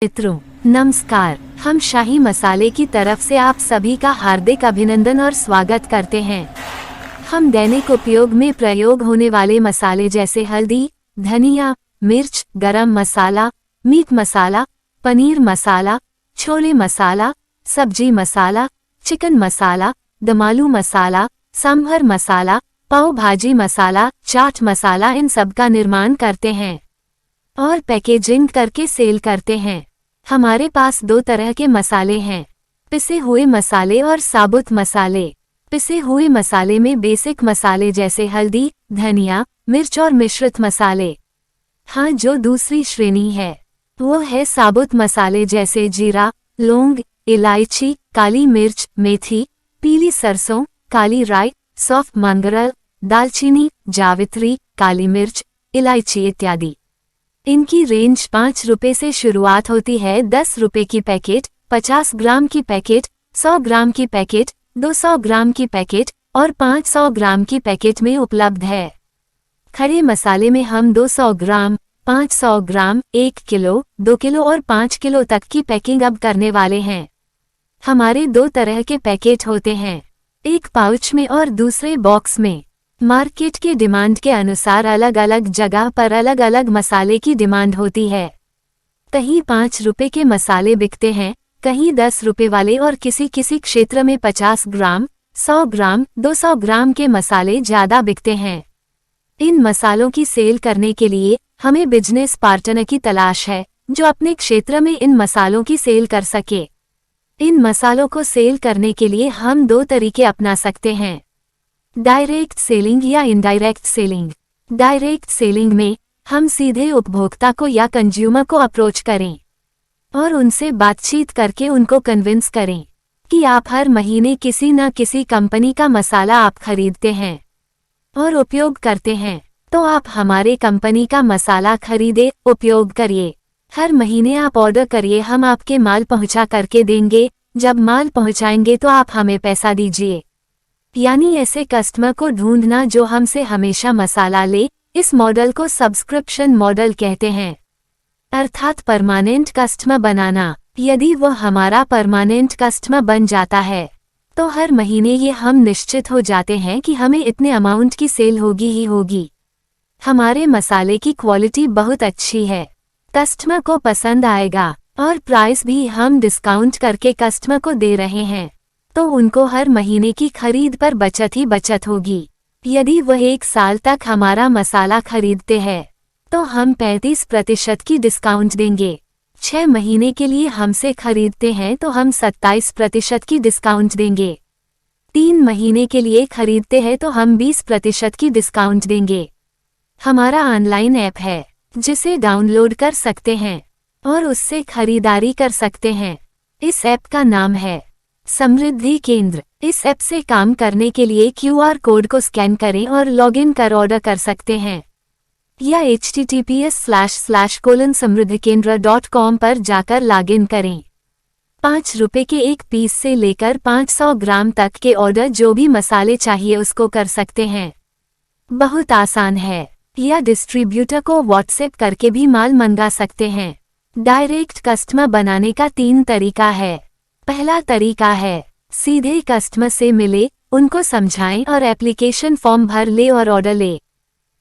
मित्रों नमस्कार। हम शाही मसाले की तरफ से आप सभी का हार्दिक अभिनंदन और स्वागत करते हैं। हम दैनिक उपयोग में प्रयोग होने वाले मसाले जैसे हल्दी, धनिया, मिर्च, गरम मसाला, मीट मसाला, पनीर मसाला, छोले मसाला, सब्जी मसाला, चिकन मसाला, दम आलू मसाला, सांभर मसाला, पाव भाजी मसाला, चाट मसाला, इन सब का निर्माण करते हैं और पैकेजिंग करके सेल करते हैं। हमारे पास दो तरह के मसाले हैं, पिसे हुए मसाले और साबुत मसाले। पिसे हुए मसाले में बेसिक मसाले जैसे हल्दी, धनिया, मिर्च और मिश्रित मसाले। हाँ, जो दूसरी श्रेणी है वो है साबुत मसाले जैसे जीरा, लौंग, इलायची, काली मिर्च, मेथी, पीली सरसों, काली राई, सौंफ, मंगरल, दालचीनी, जावित्री, काली मिर्च, इलायची इत्यादि। इनकी रेंज 5 रुपए से शुरुआत होती है। 10 रुपए की पैकेट, 50 ग्राम की पैकेट, 100 ग्राम की पैकेट, 200 ग्राम की पैकेट और 500 ग्राम की पैकेट में उपलब्ध है। खड़े मसाले में हम 200 ग्राम, 500 ग्राम, 1 किलो, 2 किलो और 5 किलो तक की पैकिंग अब करने वाले हैं। हमारे दो तरह के पैकेट होते हैं, एक पाउच में और दूसरे बॉक्स में। मार्केट के डिमांड के अनुसार अलग अलग जगह पर अलग अलग मसाले की डिमांड होती है। कहीं 5 रुपए के मसाले बिकते हैं, कहीं 10 रुपए वाले और किसी किसी क्षेत्र में 50 ग्राम, 100 ग्राम, 200 ग्राम के मसाले ज्यादा बिकते हैं। इन मसालों की सेल करने के लिए हमें बिजनेस पार्टनर की तलाश है जो अपने क्षेत्र में इन मसालों की सेल कर सके। इन मसालों को सेल करने के लिए हम दो तरीके अपना सकते हैं, डायरेक्ट सेलिंग या इनडायरेक्ट सेलिंग। डायरेक्ट सेलिंग में हम सीधे उपभोक्ता को या कंज्यूमर को अप्रोच करें और उनसे बातचीत करके उनको कन्विंस करें कि आप हर महीने किसी न किसी कंपनी का मसाला आप खरीदते हैं और उपयोग करते हैं, तो आप हमारे कंपनी का मसाला खरीदे, उपयोग करिए। हर महीने आप ऑर्डर करिए, हम आपके माल पहुंचा करके देंगे। जब माल पहुंचाएंगे तो आप हमें पैसा दीजिए। यानी ऐसे कस्टमर को ढूंढना जो हमसे हमेशा मसाला ले। इस मॉडल को सब्सक्रिप्शन मॉडल कहते हैं, अर्थात परमानेंट कस्टमर बनाना। यदि वह हमारा परमानेंट कस्टमर बन जाता है तो हर महीने ये हम निश्चित हो जाते हैं कि हमें इतने अमाउंट की सेल होगी ही होगी। हमारे मसाले की क्वालिटी बहुत अच्छी है, कस्टमर को पसंद आएगा और प्राइस भी हम डिस्काउंट करके कस्टमर को दे रहे हैं, तो उनको हर महीने की खरीद पर बचत ही बचत होगी। यदि वह 1 साल तक हमारा मसाला खरीदते हैं तो हम 35% की डिस्काउंट देंगे। 6 महीने के लिए हमसे खरीदते हैं तो हम 27% की डिस्काउंट देंगे। 3 महीने के लिए खरीदते हैं तो हम 20% की डिस्काउंट देंगे। हमारा ऑनलाइन ऐप है जिसे डाउनलोड कर सकते हैं और उससे खरीदारी कर सकते हैं। इस ऐप का नाम है समृद्धि केंद्र। इस ऐप से काम करने के लिए QR कोड को स्कैन करें और लॉगिन कर ऑर्डर कर सकते हैं, या https://samriddhikendra.com पर जाकर लॉगिन करें। 5 रुपए के एक पीस से लेकर 500 ग्राम तक के ऑर्डर जो भी मसाले चाहिए उसको कर सकते हैं। बहुत आसान है। या डिस्ट्रीब्यूटर को व्हाट्सएप करके भी माल मंगा सकते हैं। डायरेक्ट कस्टमर बनाने का 3 तरीका है। पहला तरीका है सीधे कस्टमर से मिले, उनको समझाएं और एप्लीकेशन फॉर्म भर ले और ऑर्डर ले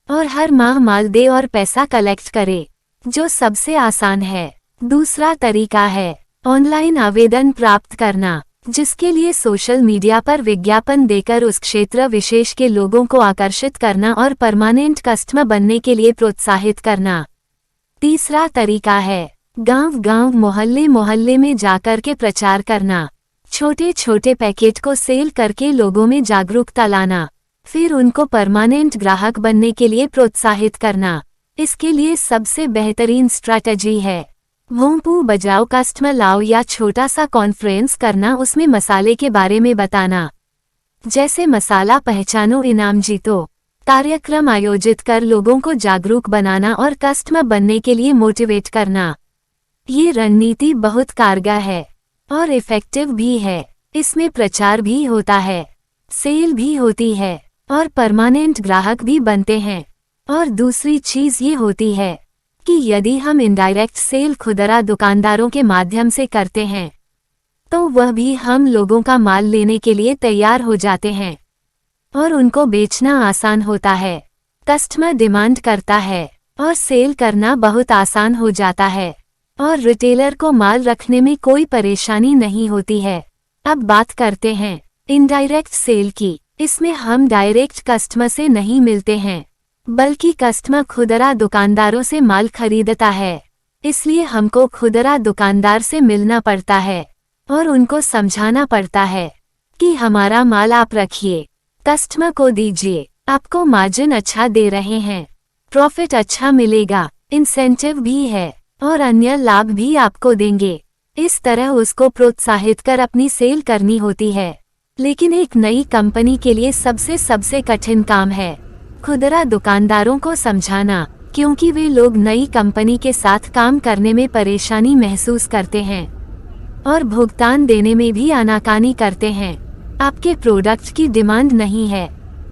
और हर माह माल दे और पैसा कलेक्ट करे, जो सबसे आसान है। दूसरा तरीका है ऑनलाइन आवेदन प्राप्त करना, जिसके लिए सोशल मीडिया पर विज्ञापन देकर उस क्षेत्र विशेष के लोगों को आकर्षित करना और परमानेंट कस्टमर बनने के लिए प्रोत्साहित करना। तीसरा तरीका है गांव-गांव, मोहल्ले-मोहल्ले में जाकर के प्रचार करना, छोटे छोटे पैकेट को सेल करके लोगों में जागरूकता लाना, फिर उनको परमानेंट ग्राहक बनने के लिए प्रोत्साहित करना। इसके लिए सबसे बेहतरीन स्ट्रैटेजी है भोंपू बजाओ कस्टमर लाओ, या छोटा सा कॉन्फ्रेंस करना, उसमें मसाले के बारे में बताना, जैसे मसाला पहचानो इनाम जीतो। कार्यक्रम आयोजित कर लोगों को जागरूक बनाना और कस्टमर बनने के लिए मोटिवेट करना। ये रणनीति बहुत कारगर है और इफेक्टिव भी है। इसमें प्रचार भी होता है, सेल भी होती है और परमानेंट ग्राहक भी बनते हैं। और दूसरी चीज ये होती है कि यदि हम इनडायरेक्ट सेल खुदरा दुकानदारों के माध्यम से करते हैं तो वह भी हम लोगों का माल लेने के लिए तैयार हो जाते हैं और उनको बेचना आसान होता है। कस्टमर डिमांड करता है और सेल करना बहुत आसान हो जाता है और रिटेलर को माल रखने में कोई परेशानी नहीं होती है। अब बात करते हैं इनडायरेक्ट सेल की। इसमें हम डायरेक्ट कस्टमर से नहीं मिलते हैं, बल्कि कस्टमर खुदरा दुकानदारों से माल खरीदता है। इसलिए हमको खुदरा दुकानदार से मिलना पड़ता है और उनको समझाना पड़ता है कि हमारा माल आप रखिए, कस्टमर को दीजिए, आपको मार्जिन अच्छा दे रहे हैं, प्रॉफिट अच्छा मिलेगा, इंसेंटिव भी है और अन्य लाभ भी आपको देंगे। इस तरह उसको प्रोत्साहित कर अपनी सेल करनी होती है। लेकिन एक नई कंपनी के लिए सबसे कठिन काम है खुदरा दुकानदारों को समझाना, क्योंकि वे लोग नई कंपनी के साथ काम करने में परेशानी महसूस करते हैं और भुगतान देने में भी आनाकानी करते हैं। आपके प्रोडक्ट की डिमांड नहीं है,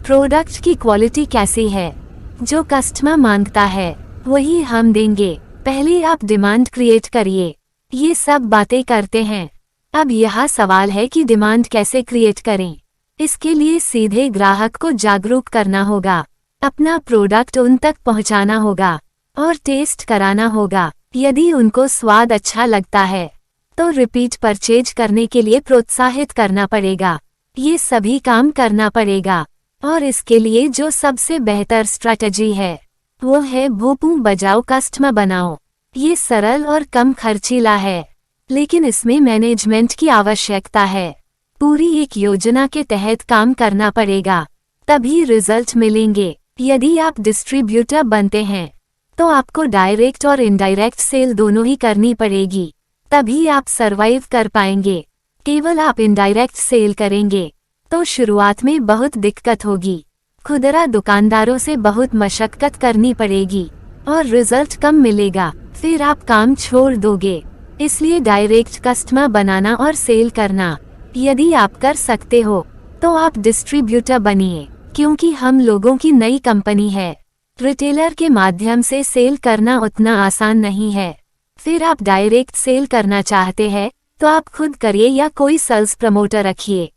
प्रोडक्ट की क्वालिटी कैसी है, जो कस्टमर मांगता है वही हम देंगे। पहले आप डिमांड क्रिएट करिए। ये सब बातें करते हैं। अब यह सवाल है कि डिमांड कैसे क्रिएट करें। इसके लिए सीधे ग्राहक को जागरूक करना होगा, अपना प्रोडक्ट उन तक पहुंचाना होगा और टेस्ट कराना होगा। यदि उनको स्वाद अच्छा लगता है तो रिपीट परचेज करने के लिए प्रोत्साहित करना पड़ेगा। ये सभी काम करना पड़ेगा और इसके लिए जो सबसे बेहतर स्ट्रैटेजी है वो है भोपू बजाओ कस्टमर बनाओ। ये सरल और कम खर्चीला है, लेकिन इसमें मैनेजमेंट की आवश्यकता है। पूरी एक योजना के तहत काम करना पड़ेगा, तभी रिजल्ट मिलेंगे। यदि आप डिस्ट्रीब्यूटर बनते हैं तो आपको डायरेक्ट और इनडायरेक्ट सेल दोनों ही करनी पड़ेगी, तभी आप सरवाइव कर पाएंगे। केवल आप इनडायरेक्ट सेल करेंगे तो शुरुआत में बहुत दिक्कत होगी, खुदरा दुकानदारों से बहुत मशक्कत करनी पड़ेगी और रिजल्ट कम मिलेगा, फिर आप काम छोड़ दोगे। इसलिए डायरेक्ट कस्टमर बनाना और सेल करना यदि आप कर सकते हो तो आप डिस्ट्रीब्यूटर बनिए, क्योंकि हम लोगों की नई कंपनी है। रिटेलर के माध्यम से सेल करना उतना आसान नहीं है। फिर आप डायरेक्ट सेल करना चाहते हैं तो आप खुद करिए या कोई सेल्स प्रमोटर रखिए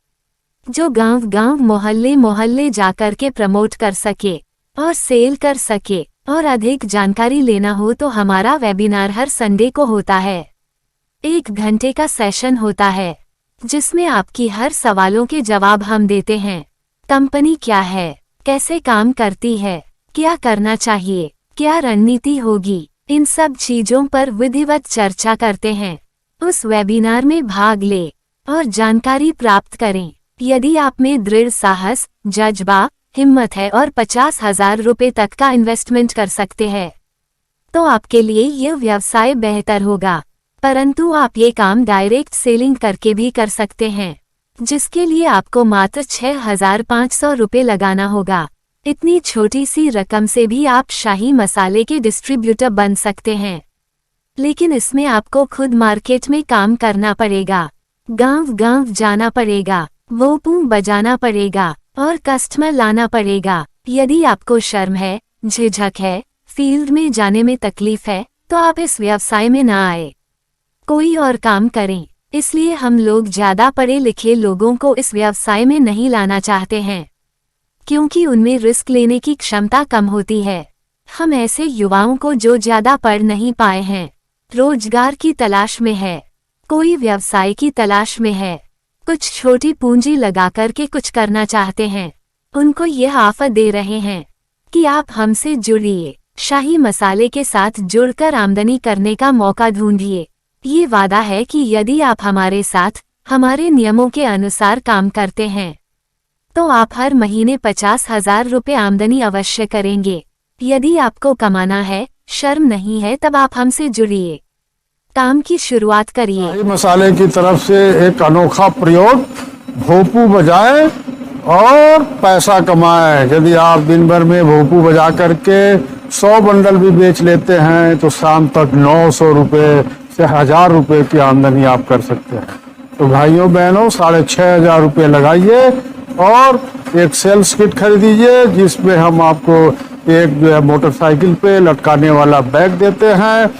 जो गांव मोहल्ले जाकर के प्रमोट कर सके और सेल कर सके। और अधिक जानकारी लेना हो तो हमारा वेबिनार हर संडे को होता है। 1 घंटे का सेशन होता है जिसमें आपकी हर सवालों के जवाब हम देते हैं। कंपनी क्या है, कैसे काम करती है, क्या करना चाहिए, क्या रणनीति होगी, इन सब चीजों पर विधिवत चर्चा करते हैं। उस वेबिनार में भाग ले और जानकारी प्राप्त करें। यदि आप में दृढ़ साहस, जज्बा, हिम्मत है और 50,000 रुपए तक का इन्वेस्टमेंट कर सकते हैं तो आपके लिए यह व्यवसाय बेहतर होगा। परंतु आप ये काम डायरेक्ट सेलिंग करके भी कर सकते हैं, जिसके लिए आपको मात्र 6,500 रुपए लगाना होगा। इतनी छोटी सी रकम से भी आप शाही मसाले के डिस्ट्रीब्यूटर बन सकते हैं, लेकिन इसमें आपको खुद मार्केट में काम करना पड़ेगा, गांव जाना पड़ेगा, भोपू बजाना पड़ेगा और कस्टमर लाना पड़ेगा। यदि आपको शर्म है, झिझक है, फील्ड में जाने में तकलीफ है तो आप इस व्यवसाय में ना आए, कोई और काम करें। इसलिए हम लोग ज्यादा पढ़े लिखे लोगों को इस व्यवसाय में नहीं लाना चाहते हैं, क्योंकि उनमें रिस्क लेने की क्षमता कम होती है। हम ऐसे युवाओं को जो ज्यादा पढ़ नहीं पाए हैं, रोजगार की तलाश में है, कोई व्यवसाय की तलाश में है, कुछ छोटी पूंजी लगा करके कुछ करना चाहते हैं, उनको यह ऑफर दे रहे हैं कि आप हमसे जुड़िए, शाही मसाले के साथ जुड़कर आमदनी करने का मौका ढूंढिए। ये वादा है कि यदि आप हमारे साथ हमारे नियमों के अनुसार काम करते हैं तो आप हर महीने 50,000 रुपए आमदनी अवश्य करेंगे। यदि आपको कमाना है, शर्म नहीं है, तब आप हमसे जुड़िए, काम की शुरुआत करिए। शाही मसाले की तरफ से एक अनोखा प्रयोग, भोपू बजाए और पैसा कमाए। यदि आप दिन भर में भोपू बजा करके 100 बंडल भी बेच लेते हैं तो शाम तक 900 रुपये से 1,000 रुपये की आमदनी आप कर सकते हैं। तो भाइयों बहनों, 6,500 रुपये लगाइए और एक सेल्स किट खरीदीजिए, जिसमें हम आपको एक जो है मोटरसाइकिल पे लटकाने वाला बैग देते हैं,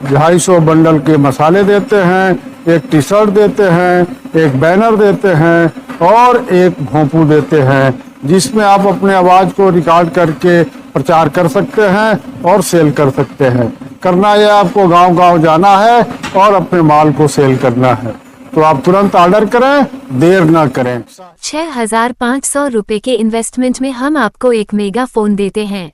250 बंडल के मसाले देते हैं, एक टी शर्ट देते हैं, एक बैनर देते हैं और एक भोंपू देते हैं, जिसमें आप अपने आवाज को रिकॉर्ड करके प्रचार कर सकते हैं और सेल कर सकते हैं। करना यह आपको गांव-गांव जाना है और अपने माल को सेल करना है। तो आप तुरंत ऑर्डर करें, देर ना करें। 6,500 रुपए के इन्वेस्टमेंट में हम आपको एक मेगा फोन देते हैं,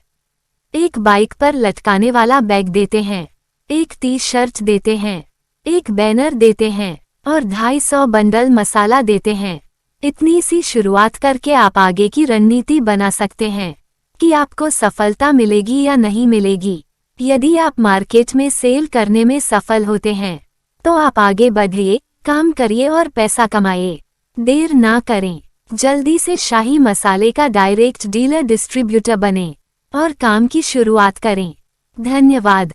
एक बाइक पर लटकाने वाला बैग देते हैं, एक टी शर्ट देते हैं, एक बैनर देते हैं और 250 बंडल मसाला देते हैं। इतनी सी शुरुआत करके आप आगे की रणनीति बना सकते हैं कि आपको सफलता मिलेगी या नहीं मिलेगी। यदि आप मार्केट में सेल करने में सफल होते हैं तो आप आगे बढ़िए, काम करिए और पैसा कमाइए। देर ना करें, जल्दी से शाही मसाले का डायरेक्ट डीलर डिस्ट्रीब्यूटर बने और काम की शुरुआत करें। धन्यवाद।